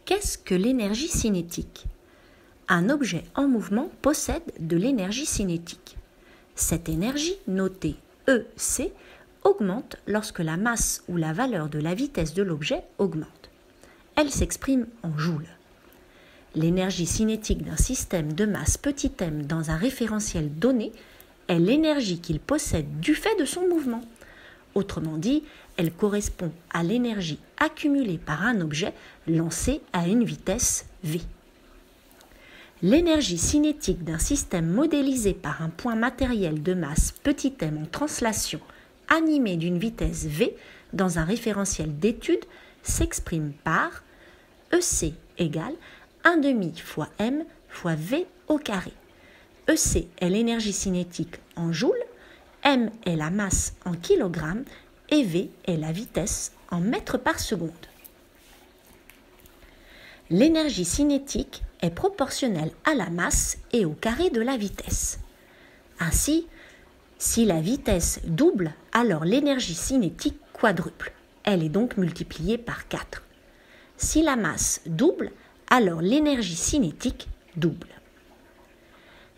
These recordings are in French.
Qu'est-ce que l'énergie cinétique ? Un objet en mouvement possède de l'énergie cinétique. Cette énergie, notée EC, augmente lorsque la masse ou la valeur de la vitesse de l'objet augmente. Elle s'exprime en joules. L'énergie cinétique d'un système de masse petit m dans un référentiel donné est l'énergie qu'il possède du fait de son mouvement. Autrement dit, elle correspond à l'énergie accumulée par un objet lancé à une vitesse v. L'énergie cinétique d'un système modélisé par un point matériel de masse petit m en translation animé d'une vitesse v dans un référentiel d'étude s'exprime par EC égale 1/2 fois m fois v au carré. EC est l'énergie cinétique en joules, m est la masse en kilogrammes et v est la vitesse en mètres par seconde. L'énergie cinétique est proportionnelle à la masse et au carré de la vitesse. Ainsi, si la vitesse double, alors l'énergie cinétique quadruple. Elle est donc multipliée par 4. Si la masse double, alors l'énergie cinétique double.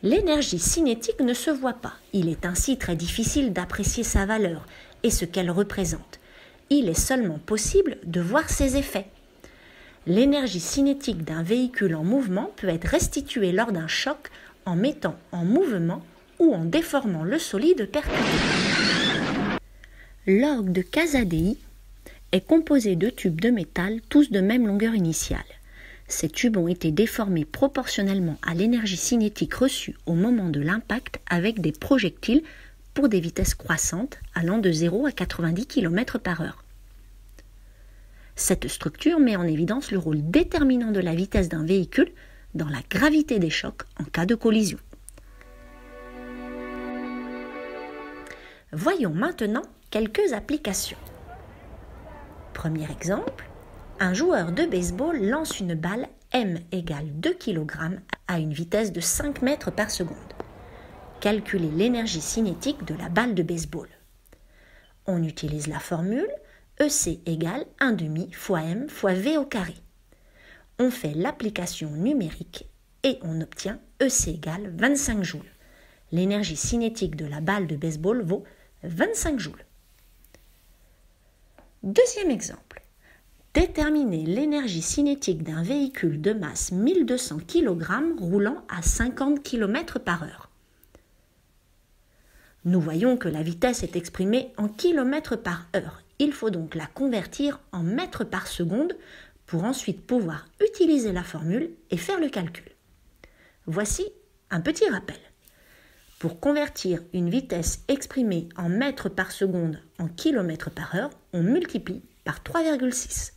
L'énergie cinétique ne se voit pas. Il est ainsi très difficile d'apprécier sa valeur et ce qu'elle représente. Il est seulement possible de voir ses effets. L'énergie cinétique d'un véhicule en mouvement peut être restituée lors d'un choc en mettant en mouvement ou en déformant le solide percuté. L'orgue de Casadei est composé de tubes de métal, tous de même longueur initiale. Ces tubes ont été déformés proportionnellement à l'énergie cinétique reçue au moment de l'impact avec des projectiles pour des vitesses croissantes allant de 0 à 90 km/h. Cette structure met en évidence le rôle déterminant de la vitesse d'un véhicule dans la gravité des chocs en cas de collision. Voyons maintenant quelques applications. Premier exemple, un joueur de baseball lance une balle m égale 2 kg à une vitesse de 5 mètres par seconde. Calculez l'énergie cinétique de la balle de baseball. On utilise la formule EC égale 1/2 fois m fois v au carré. On fait l'application numérique et on obtient EC égale 25 joules. L'énergie cinétique de la balle de baseball vaut 25 joules. Deuxième exemple. Déterminer l'énergie cinétique d'un véhicule de masse 1200 kg roulant à 50 km/h. Nous voyons que la vitesse est exprimée en km/h. Il faut donc la convertir en mètres par seconde pour ensuite pouvoir utiliser la formule et faire le calcul. Voici un petit rappel. Pour convertir une vitesse exprimée en mètres par seconde en km/h, on multiplie par 3,6.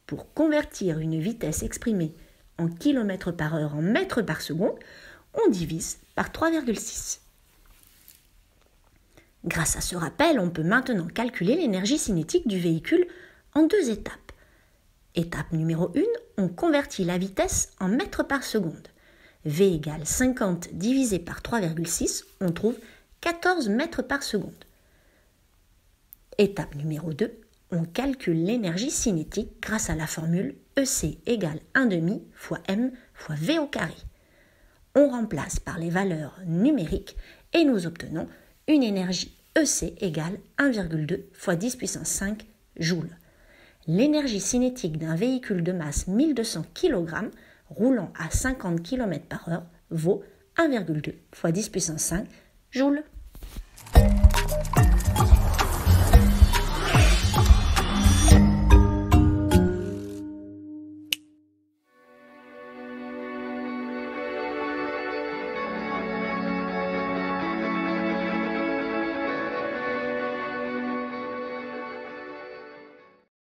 Pour convertir une vitesse exprimée en km/h en mètres par seconde, on divise par 3,6. Grâce à ce rappel, on peut maintenant calculer l'énergie cinétique du véhicule en 2 étapes. Étape numéro 1, on convertit la vitesse en mètres par seconde. V égale 50 divisé par 3,6, on trouve 14 mètres par seconde. Étape numéro 2, on calcule l'énergie cinétique grâce à la formule EC égale 1/2 fois m fois v au carré. On remplace par les valeurs numériques et nous obtenons une énergie EC égale 1,2 fois 10 puissance 5 joules. L'énergie cinétique d'un véhicule de masse 1200 kg roulant à 50 km/h vaut 1,2 fois 10 puissance 5 joules.